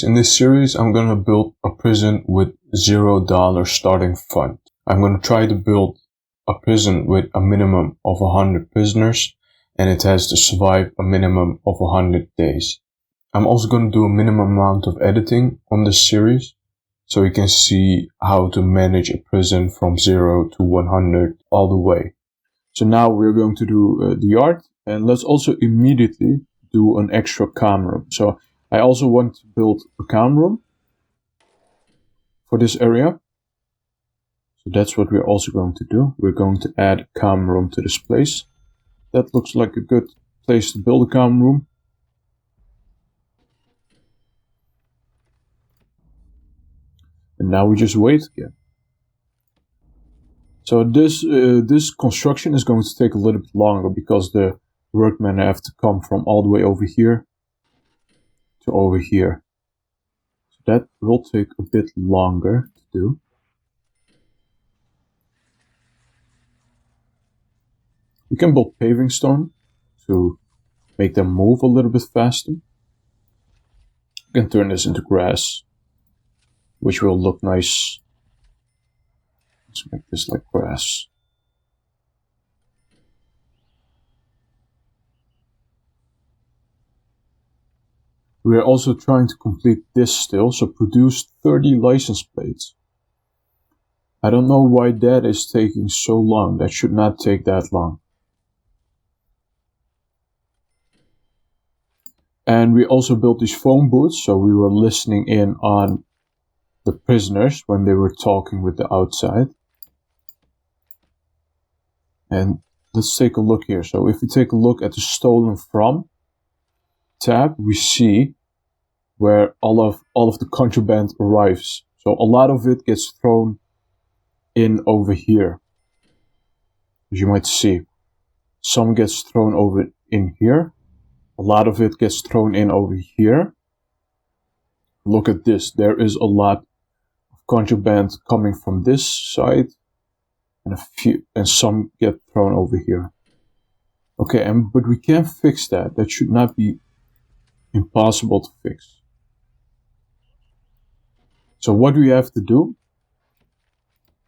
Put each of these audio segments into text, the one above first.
In this series, I'm going to build a prison with $0 starting fund. I'm going to try to build a prison with a minimum of 100 prisoners, and it has to survive a minimum of 100 days. I'm also going to do a minimum amount of editing on this series, so you can see how to manage a prison from 0 to 100 all the way. So now we're going to do the yard, and let's also immediately do an extra calm room. So I also want to build a calm room for this area. So that's what we're also going to do. We're going to add a calm room to this place. That looks like a good place to build a calm room. And now we just wait again. So this construction is going to take a little bit longer because the workmen have to come from all the way over here to over here. So that will take a bit longer to do. We can build paving stone to make them move a little bit faster. We can turn this into grass, which will look nice. Let's make this like grass. We are also trying to complete this still, so produce 30 license plates. I don't know why that is taking so long. That should not take that long. And we also built these phone booths, so we were listening in on the prisoners when they were talking with the outside. And let's take a look here. So if we take a look at the stolen from tab, we see where all of the contraband arrives. So a lot of it gets thrown in over here. As you might see, some gets thrown over in here. A lot of it gets thrown in over here. Look at this. There is a lot of contraband coming from this side, and some get thrown over here. Okay, but we can fix that. That should not be impossible to fix. So what we have to do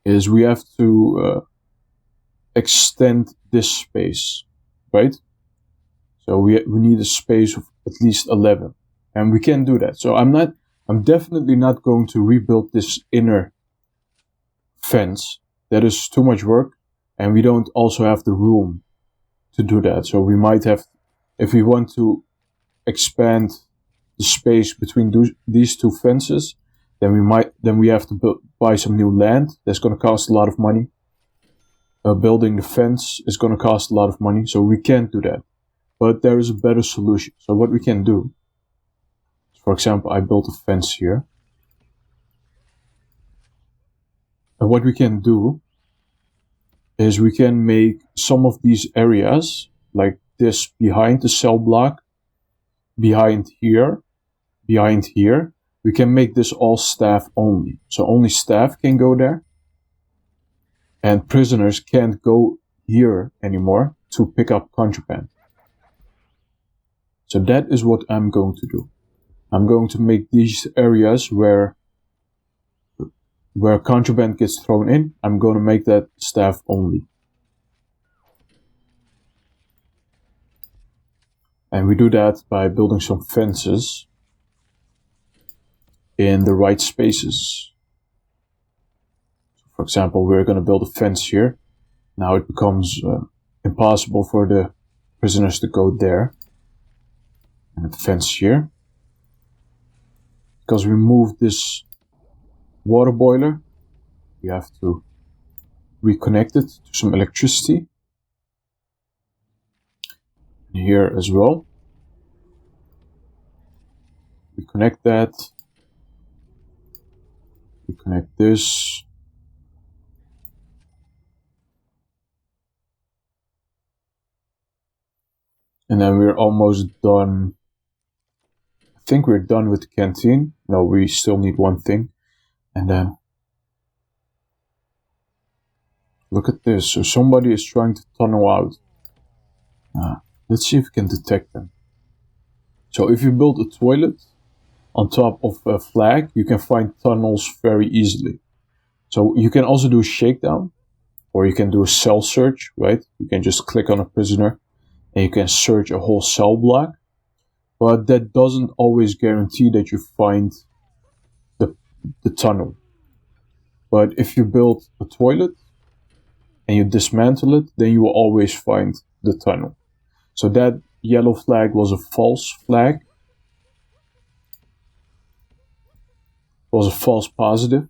is we have to extend this space, right? So we need a space of at least 11, and we can do that. So I'm definitely not going to rebuild this inner fence. That is too much work, and we don't also have the room to do that. So we might have, if we want to expand the space between these two fences, then we have to buy some new land. That's going to cost a lot of money. Building the fence is going to cost a lot of money, so we can't do that. But there is a better solution. So what we can do, for example, I built a fence here. And what we can do is we can make some of these areas, like this behind the cell block, behind here, we can make this all staff only. So only staff can go there. And prisoners can't go here anymore to pick up contraband. So that is what I'm going to do. I'm going to make these areas where contraband gets thrown in, I'm going to make that staff only. And we do that by building some fences in the right spaces. For example, we're going to build a fence here. Now it becomes impossible for the prisoners to go there. And a fence here. Because we moved this water boiler, we have to reconnect it to some electricity. And here as well. Reconnect that. Reconnect this. And then we're almost done. I think we're done with the canteen. No, we still need one thing. And then look at this. So somebody is trying to tunnel out. Let's see if we can detect them. So if you build a toilet, on top of a flag, you can find tunnels very easily. So you can also do a shakedown, or you can do a cell search, right? You can just click on a prisoner and you can search a whole cell block. But that doesn't always guarantee that you find the tunnel. But if you build a toilet and you dismantle it, then you will always find the tunnel. So that yellow flag was a false flag. It was a false positive.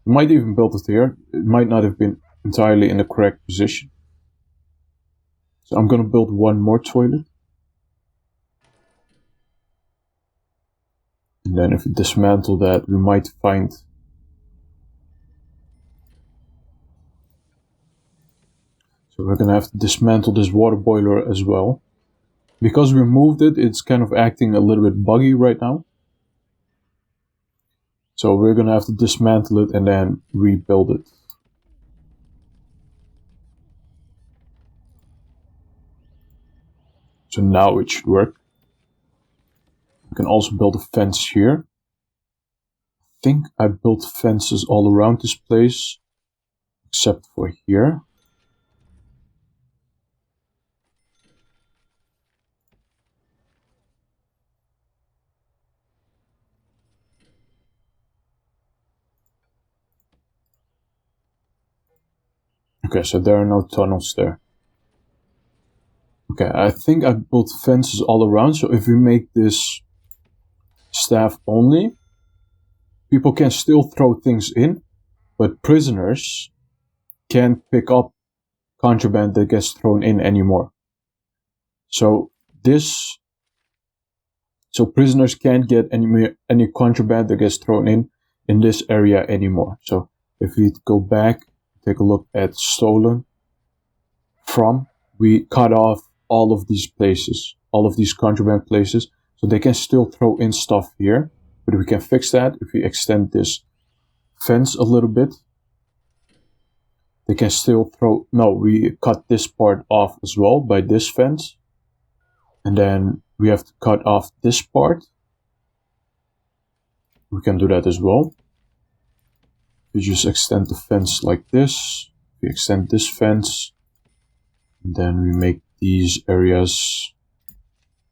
You might even build it here. It might not have been entirely in the correct position. So I'm going to build one more toilet. And then if we dismantle that, we might find... So we're going to have to dismantle this water boiler as well. Because we moved it, it's kind of acting a little bit buggy right now. So we're going to have to dismantle it and then rebuild it. So now it should work. We can also build a fence here. I think I built fences all around this place, except for here. Okay, so there are no tunnels there. Okay, I think I built fences all around, so if we make this staff only, people can still throw things in, but prisoners can't pick up contraband that gets thrown in anymore. So prisoners can't get any contraband that gets thrown in this area anymore. So if we go back, take a look at stolen from, we cut off all of these places, all of these contraband places, so they can still throw in stuff here, but we can fix that if we extend this fence a little bit. They can still throw, no, we cut this part off as well by this fence, and then we have to cut off this part. We can do that as well. We just extend the fence like this, we extend this fence, and then we make these areas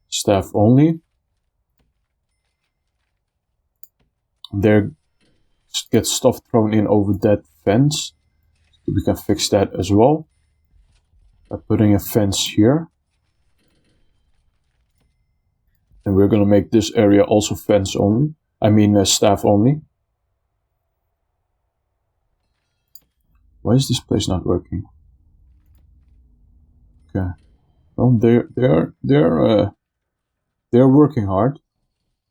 staff only. There gets stuff thrown in over that fence. We can fix that as well by putting a fence here. And we're going to make this area also fence only. Staff only. Why is this place not working? Okay. Well, they're working hard.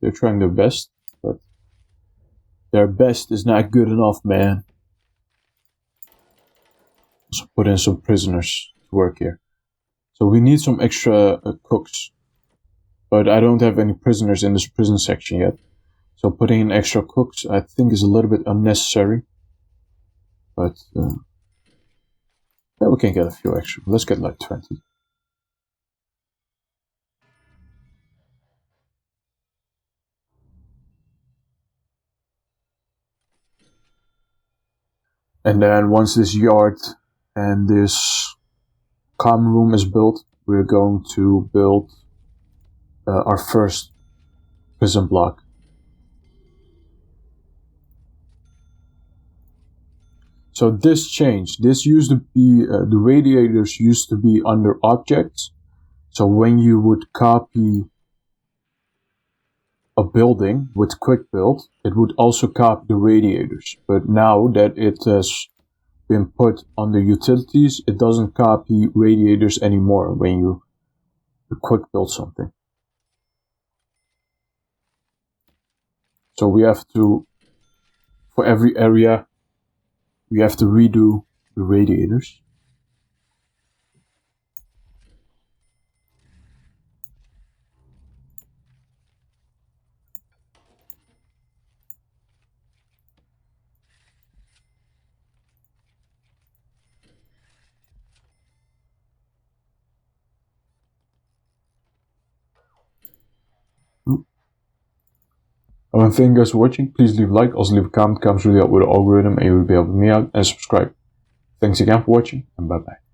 They're trying their best, but their best is not good enough, man. So put in some prisoners to work here. So we need some extra cooks. But I don't have any prisoners in this prison section yet. So putting in extra cooks I think is a little bit unnecessary. But yeah, we can get a few extra. Let's get like 20. And then once this yard and this common room is built, we're going to build our first prison block. So this changed. This used to be, the radiators used to be under objects. So when you would copy a building with quick build, it would also copy the radiators. But now that it has been put under utilities, it doesn't copy radiators anymore when you quick build something. So we have to, for every area, we have to redo the radiators. Thank you guys for watching. Please leave a like, also leave a comment. Comments really help with the algorithm and you will be helping me out, and subscribe. Thanks again for watching, and bye bye.